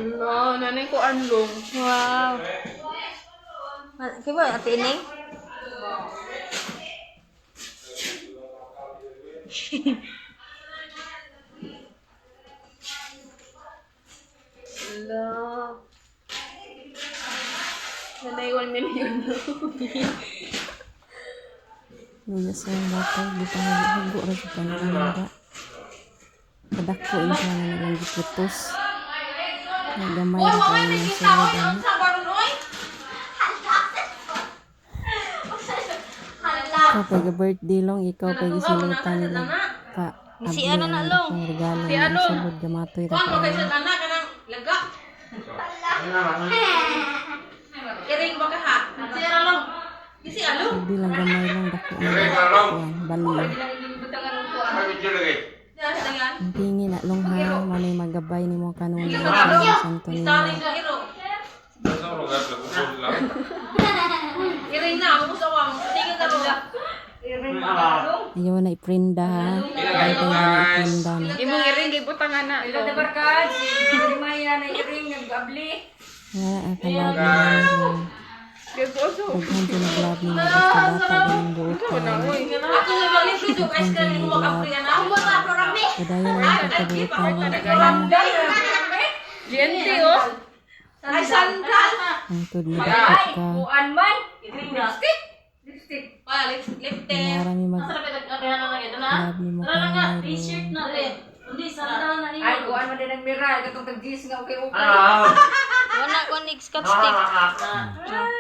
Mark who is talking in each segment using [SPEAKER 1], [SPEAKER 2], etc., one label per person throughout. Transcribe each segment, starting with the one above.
[SPEAKER 1] No, nanay ko anlong.
[SPEAKER 2] Wow. Kiba ate Ining?
[SPEAKER 1] Ala. Nanay 1 million.
[SPEAKER 2] Luya sa bata, di pa hago ra sa kanila. Kadako in siya nga nilang giputos. Nagamay ra kayo ng sulod ani. Ikaw pag-birthday long, ikaw pag-isilutan nila ka.
[SPEAKER 1] Si ano na long?
[SPEAKER 2] Regalo
[SPEAKER 1] Si ano?
[SPEAKER 2] sulod gamatoy ra kayo.
[SPEAKER 1] anak kanang laga. Iring ba ka ha? Si ano long? Si ano?
[SPEAKER 2] Bilang gamay lang dako na. Bali. Ang tingi na long ha, manay magabay ni mo kanunay sa santo ninyo.
[SPEAKER 1] Iring na ako sa wang. Tingin ka ro.
[SPEAKER 2] Ayaw na iprinda ha. Ayaw na iprinda na.
[SPEAKER 1] Imong iring gibutangan na.
[SPEAKER 3] Ila de barkad, si Maya na iring nag-abli.
[SPEAKER 2] Kalab na
[SPEAKER 1] Gibuso.
[SPEAKER 2] daghan ko naglab ni mga bata ng buot ka.
[SPEAKER 3] Ako nga balik dito, guys, ka rin mo makapri na. Ako ba programi?
[SPEAKER 2] Kadayon lang pagkabuot ka mga
[SPEAKER 3] Programi.
[SPEAKER 1] Gente oh.
[SPEAKER 3] Ay, sandal.
[SPEAKER 2] ang tud na dapat ka.
[SPEAKER 3] Buan man. Iring na. Lipstick.
[SPEAKER 1] Pa lifted.
[SPEAKER 2] Marami mag
[SPEAKER 3] Sarap ito, kaya na lang ito na.
[SPEAKER 2] kalab ni mo
[SPEAKER 3] Tara na nga,
[SPEAKER 2] kanay.
[SPEAKER 3] t-shirt na rin. Hindi, sandal na rin. Ay, buan man din ang mira. Katong tag-gis nga, okay.
[SPEAKER 2] Wala ko ni scotch stick.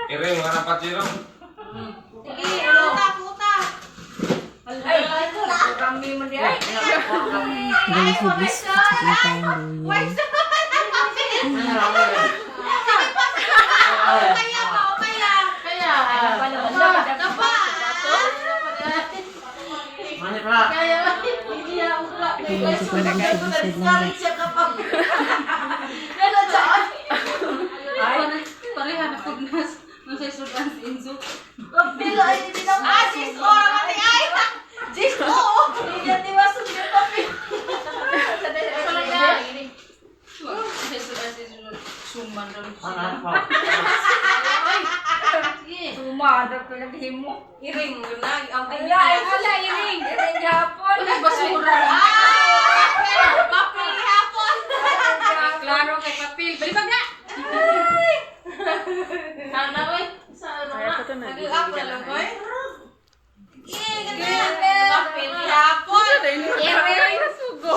[SPEAKER 4] Iring mga napatiro.
[SPEAKER 3] Sige, ano? Ay, programi man di ay.
[SPEAKER 2] Gali si bis ni kan duya.
[SPEAKER 3] Kaya,
[SPEAKER 2] Kaya sa pagkakasod lang.
[SPEAKER 3] pareha na pagnas. Nung sa isudan si Inzo. Sumadak ko naghimo.
[SPEAKER 1] Iring na ang
[SPEAKER 3] Ala, iring. Iring gapon.
[SPEAKER 1] basura.
[SPEAKER 3] Papel gapon. Klaro kay papel. Balibag na.
[SPEAKER 1] Sana oy. Sa ano na? Nag-up na lang oy. Papel hapon. Iring sugo.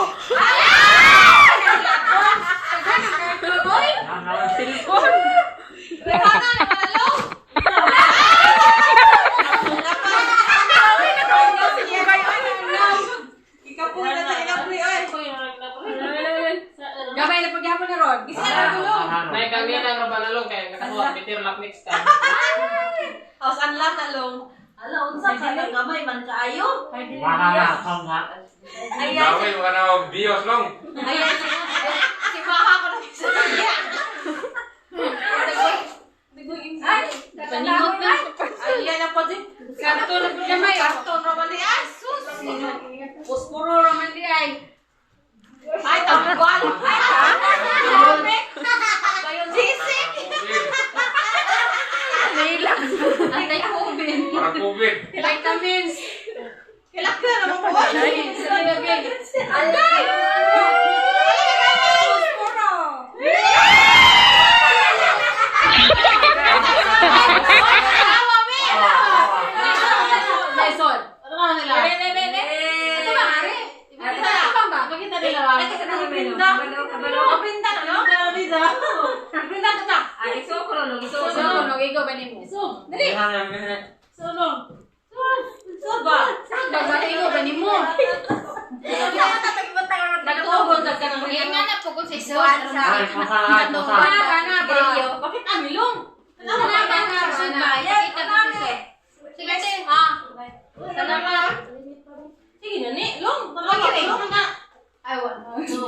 [SPEAKER 1] Silpon.
[SPEAKER 3] Gabay na pagyapon na ron. Gisa na gulong.
[SPEAKER 5] Nay kami lang ra banalong kay nakasuot bitir lap next time.
[SPEAKER 1] Aos anlat na long.
[SPEAKER 3] Ala, unsa ka nang gamay man kaayo?
[SPEAKER 1] Ayan.
[SPEAKER 4] Gawin mga na bios long.
[SPEAKER 1] Ayan. Si Maha ko lang isa.
[SPEAKER 3] Ay,
[SPEAKER 1] Panimot na. Ayan na po din.
[SPEAKER 3] Karton na gamay.
[SPEAKER 1] Karton naman ni Asus.
[SPEAKER 3] Puspuro raman di ay.
[SPEAKER 1] Ay, tambal. Ay, grabe. Sisig. Nilang.
[SPEAKER 3] Antay COVID.
[SPEAKER 4] Para COVID.
[SPEAKER 3] Vitamins.
[SPEAKER 1] Kilak ka naman po.
[SPEAKER 3] Alay! Puspuro. Lesson. Ano ka nila? Ito ba, Ari? Ito ba? Pakita nila ba?
[SPEAKER 1] Ay, kasi nakapinda. Nakapinda na, no? Nakapinda ka na.
[SPEAKER 3] Ay, iso ko ron. Iso ko ron. Ikaw ba ni mo? Iso. Dali.
[SPEAKER 1] Sulong. Sulong ba?
[SPEAKER 3] Babae ikaw ba ni mo?
[SPEAKER 1] Nagtugon sa kanang
[SPEAKER 3] Yan nga na po kung sa iso.
[SPEAKER 4] Ay, masahat, masahat.
[SPEAKER 3] Kana ba?
[SPEAKER 1] Bakit amilong?
[SPEAKER 3] Kana ba? Pakita mo sa iso. Sige, te. Ha?
[SPEAKER 1] Sana ba? Sige na ni, long. Talaga long na.
[SPEAKER 3] Ay, wala.
[SPEAKER 1] Sige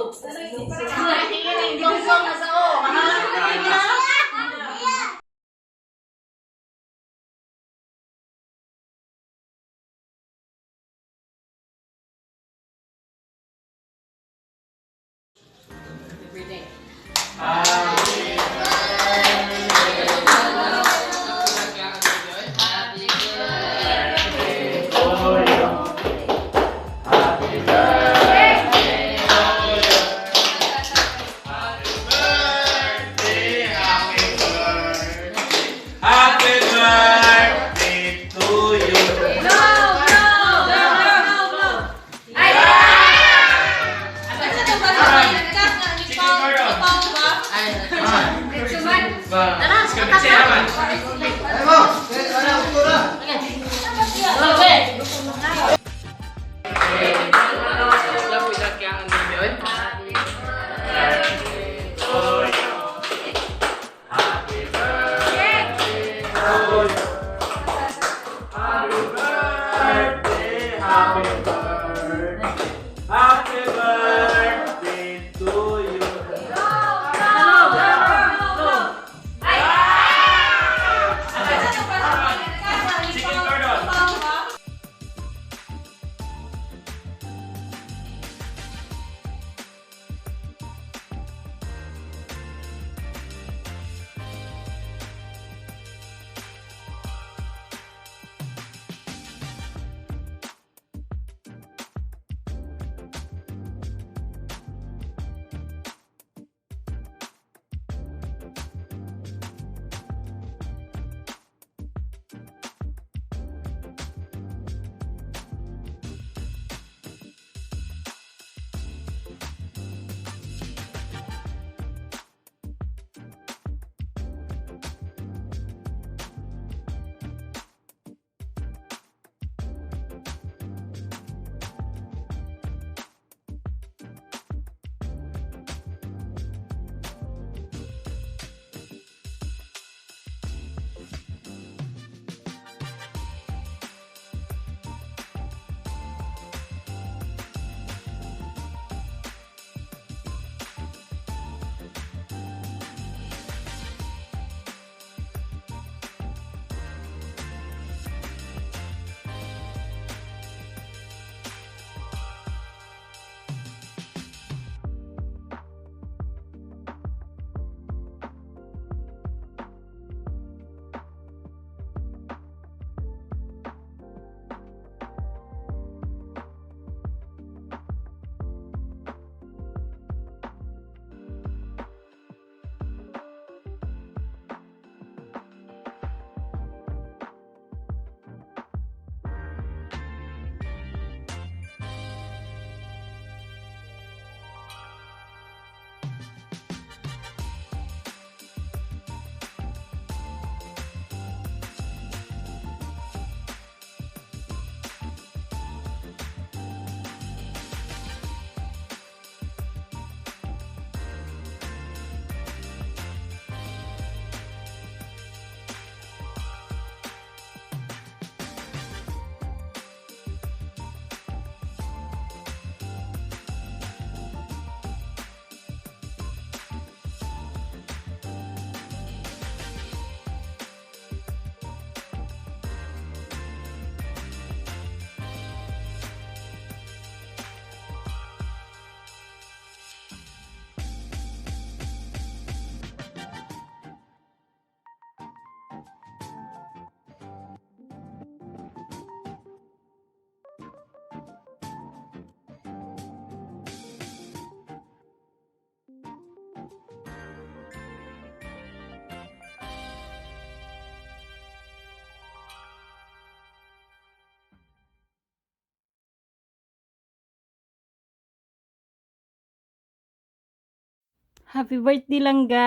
[SPEAKER 1] na, long na sa o. Mahalang ka na.
[SPEAKER 5] Ah,
[SPEAKER 2] Happy birthday langga.